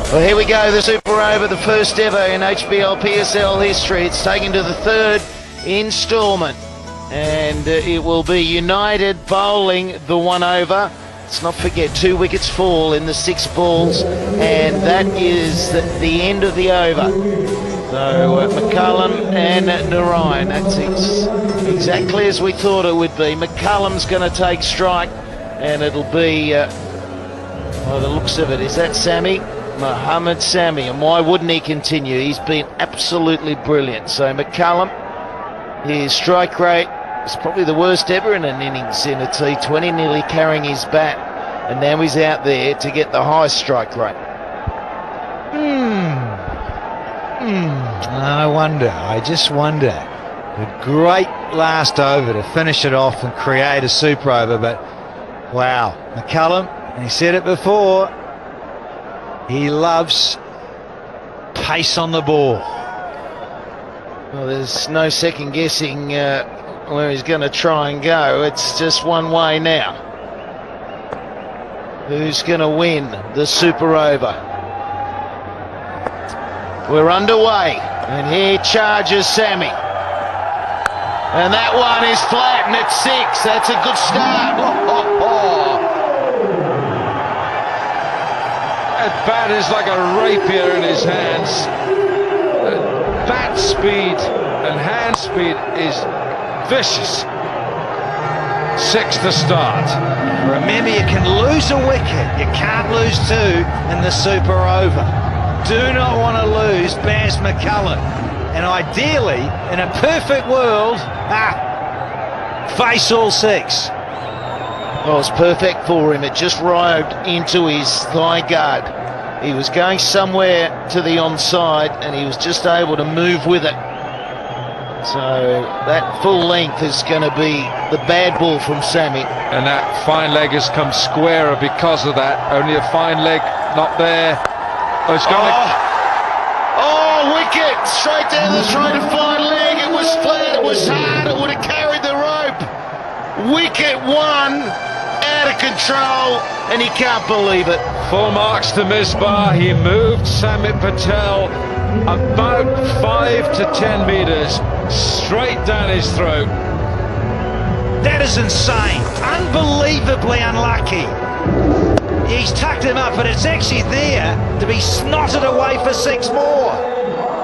Well, here we go, the Super Over, the first ever in HBL PSL history. It's taken to the third instalment, and it will be United bowling the one over. Let's not forget 2 wickets fall in the 6 balls, and that is the end of the over. So McCullum and Narayan, that's exactly as we thought it would be. McCullum's going to take strike, and it'll be, by the looks of it, is that Sammy? Mohammad Sami, and why wouldn't he continue? He's been absolutely brilliant. So McCullum, his strike rate is probably the worst ever in an innings in a T20, nearly carrying his bat, and now he's out there to get the high strike rate. I just wonder. A great last over to finish it off and create a super over, but wow, McCullum, and he said it before, he loves pace on the ball. Well, there's no second guessing where he's going to try and go. It's just one way now. Who's going to win the Super Over? We're underway, and here charges Sami. And that one is flat, and it's 6. That's a good start. That bat is like a rapier in his hands. Bat speed and hand speed is vicious. 6 to start. Remember, you can lose a wicket, you can't lose 2 in the Super Over. Do not want to lose Baz McCullum, and ideally, in a perfect world, face all 6. Well, it's perfect for him. It just rode into his thigh guard. He was going somewhere to the onside, and he was just able to move with it. So that full length is going to be the bad ball from Sami. And that fine leg has come squarer because of that. Only a fine leg, not there. Oh, it's going wicket! Straight down the throat of fine leg. It was flat, it was hard, it would have carried the rope. Wicket 1. Out of control, and he can't believe it. Full marks to Misbah. He moved Samit Patel about 5 to 10 metres straight down his throat. That is insane. Unbelievably unlucky. He's tucked him up, but it's actually there to be snotted away for 6 more.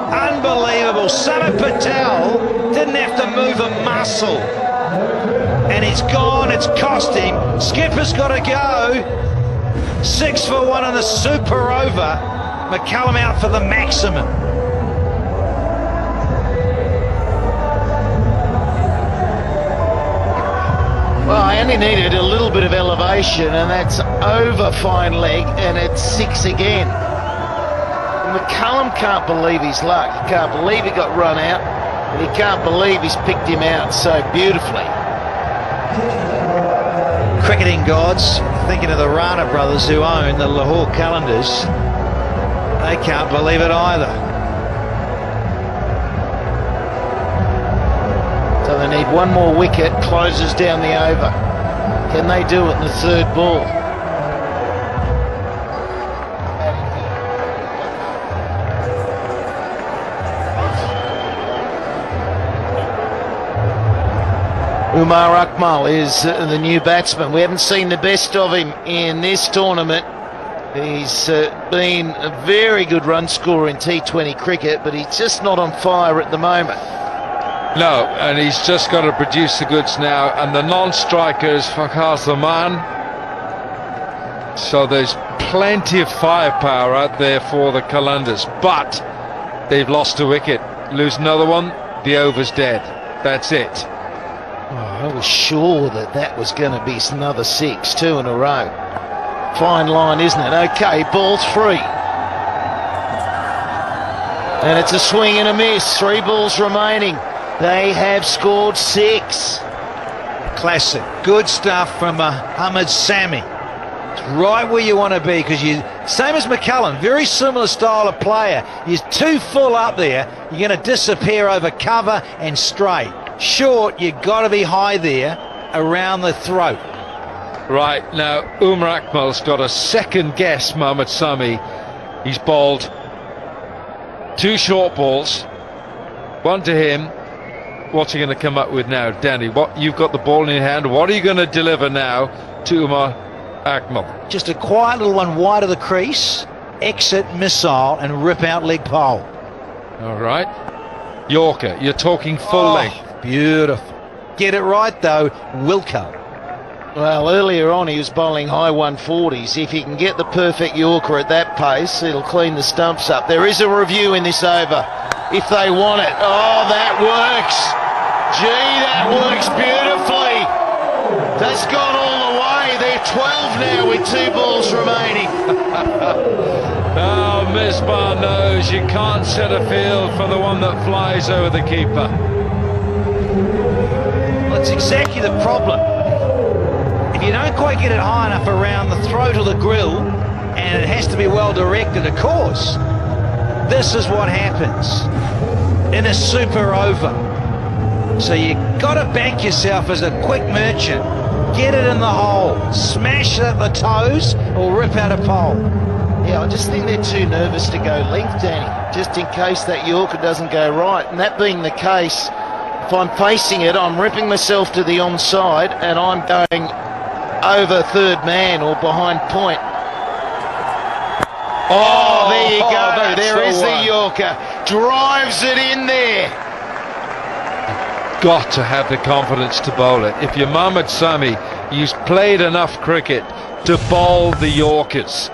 Unbelievable. Samit Patel didn't have to move a muscle. And it's gone, it's cost him. Skipper's got to go. 6 for 1 on the Super Over. McCullum out for the maximum. Well, I only needed a little bit of elevation, and that's over fine leg, and it's 6 again. McCullum can't believe his luck. He can't believe he got run out, and he can't believe he's picked him out so beautifully. Cricketing gods, thinking of the Rana brothers who own the Lahore Calendars, they can't believe it either. So they need one more wicket, closes down the over. Can they do it in the 3rd ball? Umar Akmal is the new batsman. We haven't seen the best of him in this tournament. He's been a very good run scorer in T20 cricket, but he's just not on fire at the moment. No, and he's just got to produce the goods now. And the non-striker is Fakhar Zaman. So there's plenty of firepower out there for the Qalandars. But they've lost a wicket. Lose another one, the over's dead. That's it. I was sure that was going to be another 6, 2 in a row. Fine line, isn't it? Okay, ball 3. And it's a swing and a miss. 3 balls remaining. They have scored 6. Classic. Good stuff from Mohammad Sami. It's right where you want to be, because you, same as McCullum, very similar style of player. You're too full up there, you're going to disappear over cover and straight. Short, you've got to be high there around the throat. Right, now Umar Akmal's got to second guess Mohammad Sami He's bowled 2 short balls, 1 to him. What's he going to come up with now, Danny? What, you've got the ball in your hand. What are you going to deliver now to Umar Akmal? Just a quiet little one wide of the crease, exit missile and rip out leg pole. All right. Yorker, you're talking full length. Beautiful. Get it right though, Wilco. Well, earlier on he was bowling high 140s. If he can get the perfect Yorker at that pace, it'll clean the stumps up. There is a review in this over, if they want it. Oh, that works. Gee, that works beautifully. That's gone all the way. They're 12 now with 2 balls remaining. Oh, Misbah knows you can't set a field for the one that flies over the keeper. Well, that's exactly the problem. If you don't quite get it high enough around the throat or the grill, and it has to be well directed, of course, this is what happens in a super over. So you got to back yourself as a quick merchant. Get it in the hole, smash it at the toes, or rip out a pole. Yeah, I just think they're too nervous to go length, Danny, just in case that Yorker doesn't go right. And that being the case, if I'm facing it, I'm ripping myself to the onside and I'm going over third man or behind point. Oh, there you go. There is the Yorker. Drives it in there. Got to have the confidence to bowl it. If you're Mohammad Sami, you've played enough cricket to bowl the Yorkers.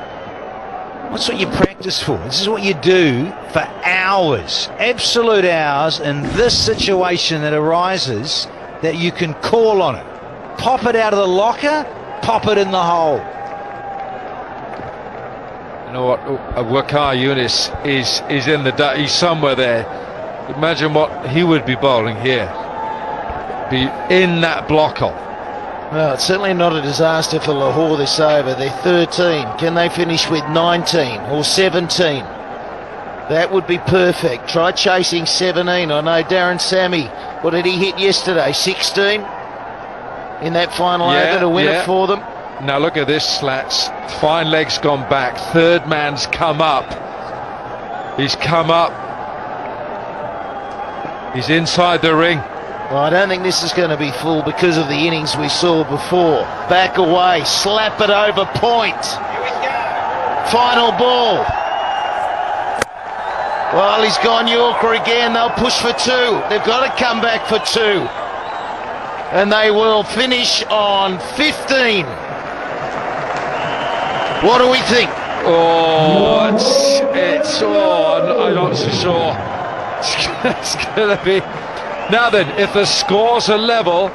What's what you practice for? This is what you do for hours, absolute hours, in this situation that arises, that you can call on it. Pop it out of the locker, pop it in the hole. You know what? Waqar Younis is in the he's somewhere there. Imagine what he would be bowling here. Be in that block hole. Well, it's certainly not a disaster for Lahore this over. They're 13. Can they finish with 19 or 17? That would be perfect. Try chasing 17. I know Darren Sammy, what did he hit yesterday? 16 in that final over to win it for them. Now look at this, Slats. Fine leg's gone back. Third man's come up. He's come up. He's inside the ring. Well, I don't think this is going to be full because of the innings we saw before. Back away, slap it over point. Here we go. Final ball. Well, he's gone Yorker again. They'll push for 2. They've got to come back for 2. And they will finish on 15. What do we think? Oh, I'm not so sure. It's going to be... Now then, if the scores are level,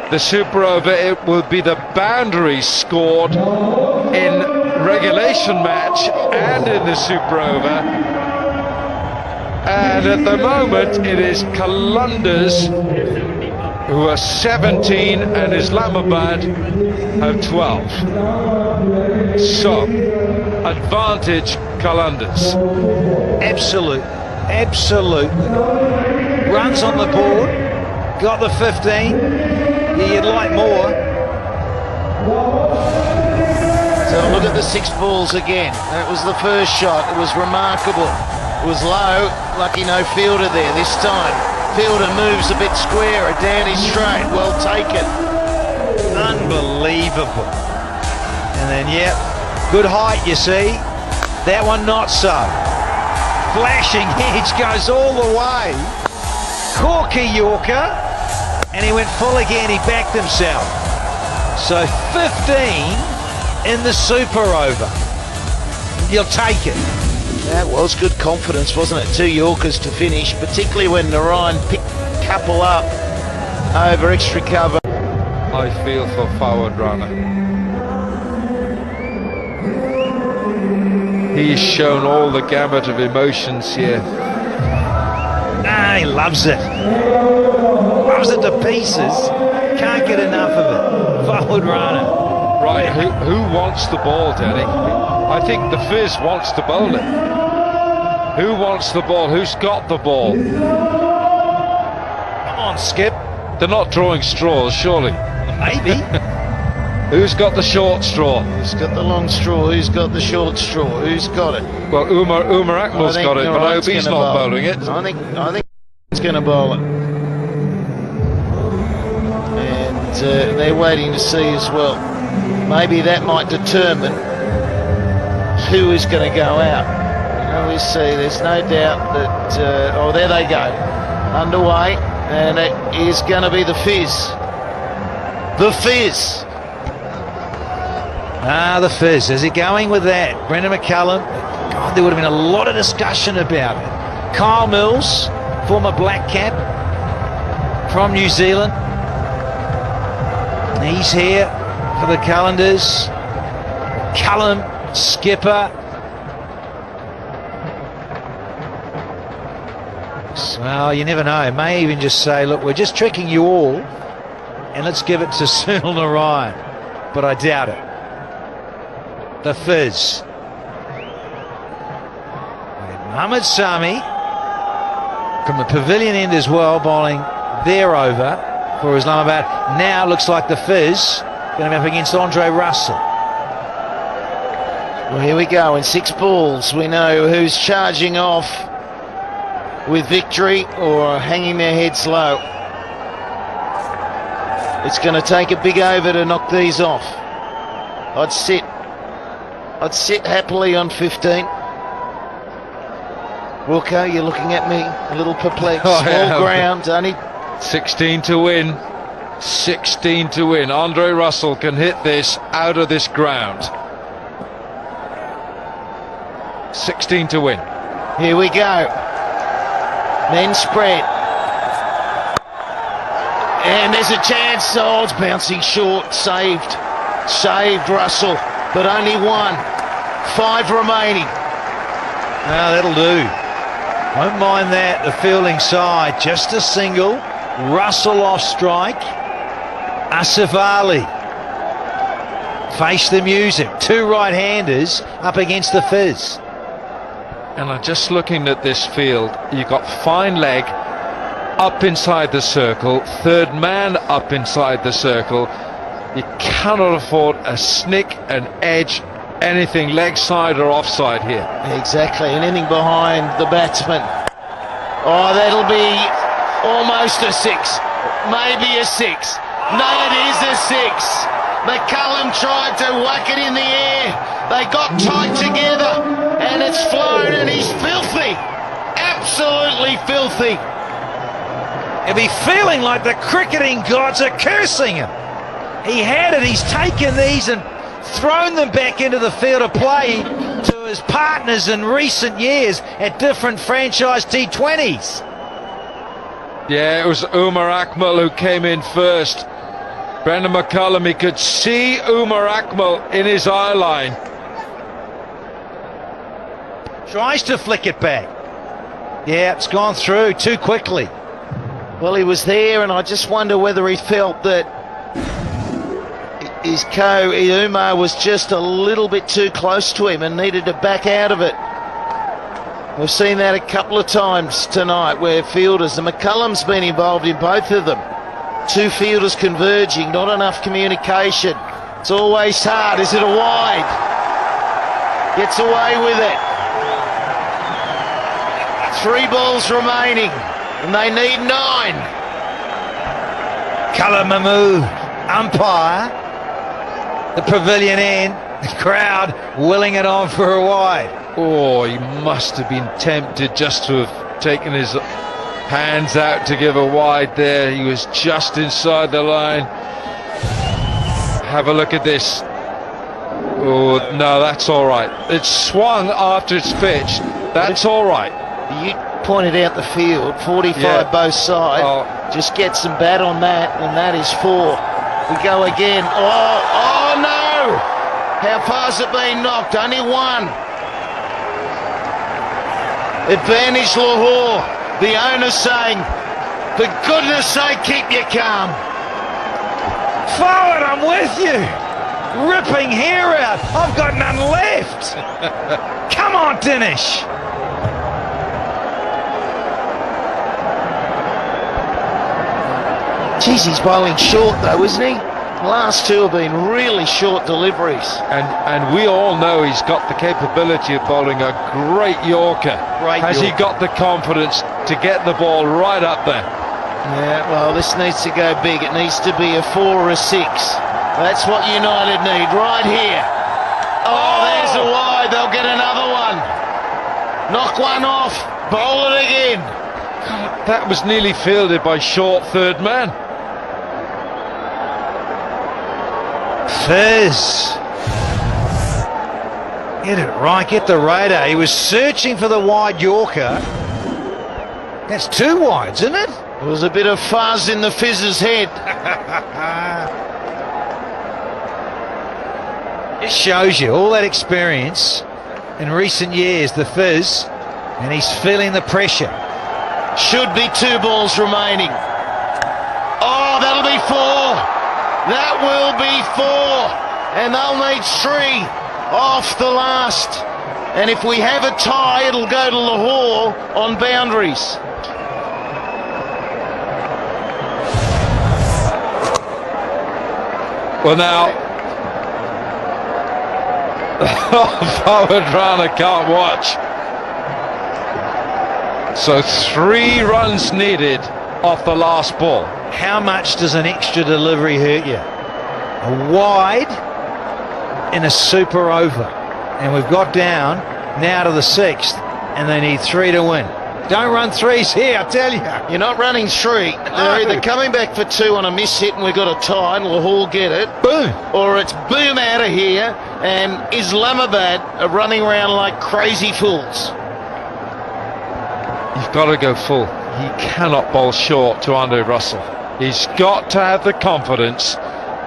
the super over, it will be the boundaries scored in regulation match and in the super over. And at the moment, it is Qalandars who are 17 and Islamabad have 12. So, advantage Qalandars. Absolute. Runs on the board, got the 15. You'd like more. So look at the 6 balls again. That was the first shot. It was remarkable. It was low, lucky no fielder there this time. Fielder moves a bit squarer, down his straight, well taken. Unbelievable. And then, good height, you see. That one not so. Flashing edge goes all the way. Corky Yorker, and he went full again. He backed himself. So 15 in the super over. You'll take it. That was good confidence, wasn't it? 2 Yorkers to finish, particularly when Narayan picked a couple up over extra cover. I feel for Fawad Rana. He's shown all the gamut of emotions here. He loves it. Loves it to pieces. Can't get enough of it. Fawad Rana. Right, who wants the ball, Danny? I think the Fizz wants to bowl it. Who wants the ball? Who's got the ball? Come on, Skip. They're not drawing straws, surely. Maybe. Who's got the short straw? Who's got the long straw? Who's got the short straw? Who's got it? Well, Umar Akmal's got it, but I hope he's not bowling it. I think he's going to bowl it. And they're waiting to see as well. Maybe that might determine who is going to go out. We see, there's no doubt that, oh, there they go, underway, and it is going to be the Fizz. The Fizz. The Fizz. Is he going with that? Brendan McCullum. God, there would have been a lot of discussion about it. Kyle Mills, former black cap from New Zealand. He's here for the Calendars. Cullum, skipper. Well, you never know. May even just say, look, we're just tricking you all, and let's give it to Sunil Narayan. But I doubt it. The Fizz. And Mohammad Sami from the pavilion end as well, bowling there over for Islamabad. Now looks like the Fizz going to be up against Andre Russell. Well, here we go. In 6 balls, we know who's charging off with victory or hanging their heads low. It's going to take a big over to knock these off. I'd sit happily on 15. Wilco, you're looking at me a little perplexed. Small ground, only 16 to win. 16 to win. Andre Russell can hit this out of this ground. 16 to win. Here we go. Men spread. And there's a chance. Oh, it's bouncing short. Saved Russell, but only 1. 5 remaining. Now that'll do. Won't mind that. The fielding side, just a single. Russell off strike. Asif Ali. Face the music. 2 right-handers up against the Fizz. And I'm just looking at this field. You've got fine leg up inside the circle, third man up inside the circle. You cannot afford a snick, an edge, anything leg side or offside here. Exactly, anything behind the batsman. Oh, that'll be almost a 6, maybe a 6. No, it is a 6. McCullum tried to whack it in the air. They got tight together, and it's flown, and he's filthy. Absolutely filthy. He'll be feeling like the cricketing gods are cursing him. He had it, he's taken these and thrown them back into the field of play to his partners in recent years at different franchise T20s. Yeah, it was Umar Akmal who came in first. Brendan McCullum, he could see Umar Akmal in his eye line. Tries to flick it back. Yeah, it's gone through too quickly. Well, he was there, and I just wonder whether he felt that his Umar was just a little bit too close to him and needed to back out of it. We've seen that a couple of times tonight where fielders, and McCullum's been involved in both of them. 2 fielders converging, not enough communication. It's always hard. Is it a wide? Gets away with it. 3 balls remaining, and they need 9. Kala Mahmood, umpire. The pavilion end, the crowd willing it on for a wide. Oh, he must have been tempted just to have taken his hands out to give a wide there. He was just inside the line. Have a look at this. Oh, no, that's all right. It's swung after it's pitched. That's all right. You pointed out the field, 45 both sides. Oh. Just get some bat on that, and that is 4. We go again. Oh no! How far's it been knocked? Only 1. Advantage Lahore. The owner saying, for goodness sake, keep your calm. Forward, I'm with you. Ripping hair out. I've got none left. Come on, Dinesh. Jeez, he's bowling short though, isn't he? Last two have been really short deliveries. And we all know he's got the capability of bowling a great Yorker. Has he got the confidence to get the ball right up there? Yeah, well, this needs to go big. It needs to be a 4 or a 6. That's what United need right here. Oh, there's a wide. They'll get another one. Knock one off. Bowl it again. That was nearly fielded by short third man. Fizz. Get it right, get the radar. He was searching for the wide Yorker. That's 2 wides, isn't it? There was a bit of fuzz in the Fizz's head. It shows you all that experience in recent years, the Fizz, and he's feeling the pressure. Should be 2 balls remaining. Oh, that'll be 4. That will be 4. And they'll need 3 off the last. And if we have a tie, it'll go to Lahore on boundaries. Well, now, Fawadrana can't watch. So 3 runs needed off the last ball. How much does an extra delivery hurt you? A wide in a super over. And we've got down now to the 6th, and they need 3 to win. Don't run 3s here, I tell you. You're not running 3. They're either coming back for 2 on a miss hit and we've got a tie and Lahore get it. Boom. Or it's boom out of here and Islamabad are running around like crazy fools. You've got to go full. He cannot bowl short to Andre Russell. He's got to have the confidence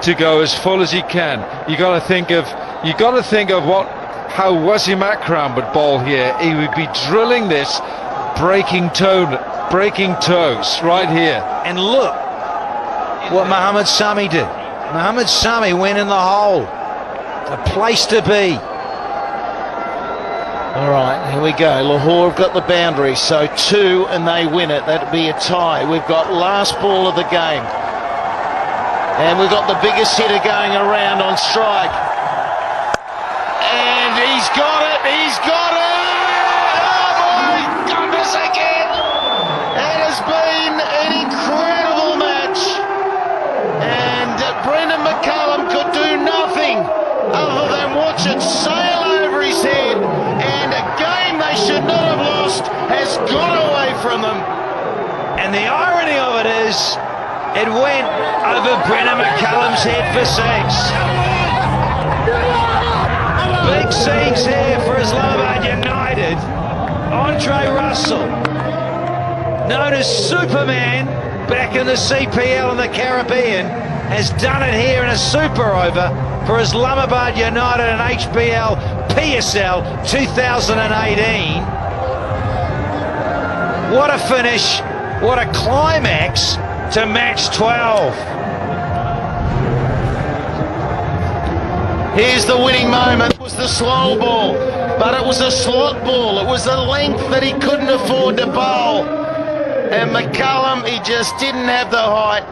to go as full as he can. You got to think of how Wasim Akram would bowl here. He would be drilling this, breaking toes right here. And look what Mohammad Sami did. Mohammad Sami went in the hole. A place to be. All right, here we go. Lahore have got the boundary, so 2 and they win it. That'd be a tie. We've got last ball of the game. And we've got the biggest hitter going around on strike. And he's got it, he's got it! Oh my goodness again! It has been an incredible match. And Brendan McCullum could do nothing other than watch it sail over his head. And a game they should not have lost has gone away from them. And the irony of it is, it went over Brendan McCullum's head for 6. Big scenes here for Islamabad United. Andre Russell, known as Superman back in the CPL and the Caribbean, has done it here in a super over for Islamabad United and HBL PSL 2018. What a finish, what a climax to match 12. Here's the winning moment. It was the slow ball, but it was a slot ball. It was the length that he couldn't afford to bowl. And McCullum, he just didn't have the height.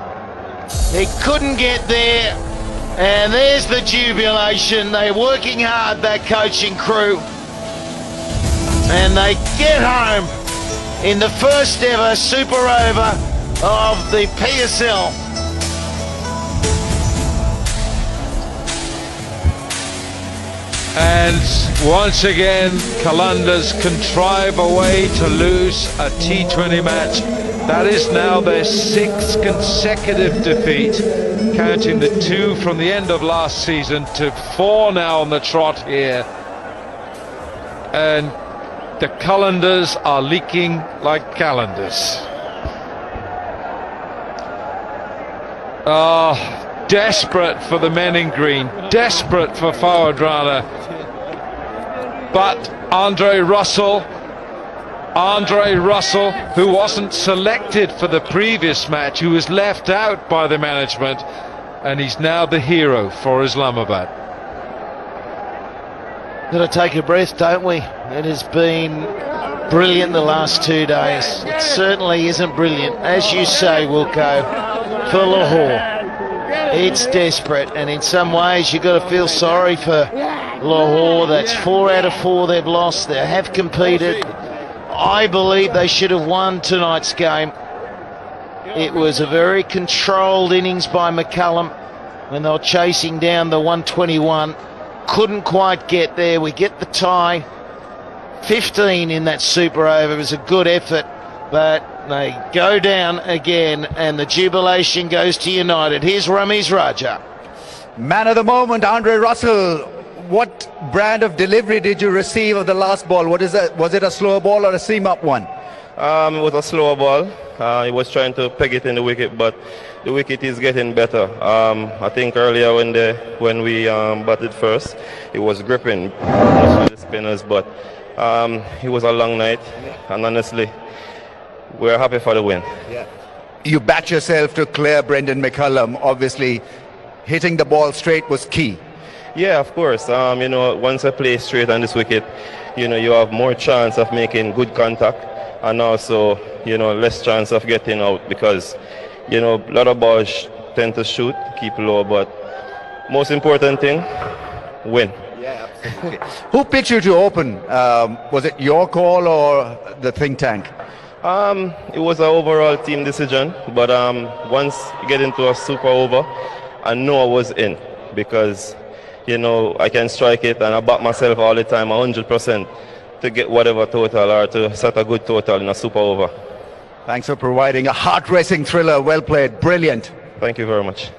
He couldn't get there. And there's the jubilation. They're working hard, that coaching crew. And they get home in the first ever super over of the PSL. And once again, Qalandars contrive a way to lose a T20 match. That is now their 6th consecutive defeat, counting the 2 from the end of last season to 4 now on the trot here. And the Qalandars are leaking like calendars. Oh, desperate for the men in green, desperate for Fawadrana. But Andre Russell, who wasn't selected for the previous match, who was left out by the management, and he's now the hero for Islamabad. Got to take a breath, don't we? It has been brilliant the last 2 days. It certainly isn't brilliant, as you say, Wilco, for Lahore. It's desperate, and in some ways you've got to feel sorry for Lahore. That's 4 out of 4 they've lost. They have competed. I believe they should have won tonight's game. It was a very controlled innings by McCullum when they were chasing down the 121. Couldn't quite get there. We get the tie. 15 in that super over. It was a good effort, but they go down again, and the jubilation goes to United. Here's Ramiz Raja. Man of the moment, Andre Russell. What brand of delivery did you receive of the last ball? What is that? Was it a slower ball or a seam-up one? It was a slower ball. He was trying to peg it in the wicket, but the wicket is getting better. I think earlier when we batted first, it was gripping most of the spinners, but it was a long night, and honestly, we're happy for the win. Yeah. You backed yourself to clear Brendan McCullum. Obviously, hitting the ball straight was key. Yeah, of course. You know, once I play straight on this wicket, you know, you have more chance of making good contact, and also, you know, less chance of getting out, because, you know, a lot of balls tend to shoot, keep low, but most important thing, win. Yeah, absolutely. Who picked you to open? Was it your call or the think tank? It was an overall team decision, but once you get into a super over, I know I was in, because, you know, I can strike it, and I back myself all the time 100% to get whatever total or to set a good total in a super over. Thanks for providing a heart-racing thriller. Well played. Brilliant. Thank you very much.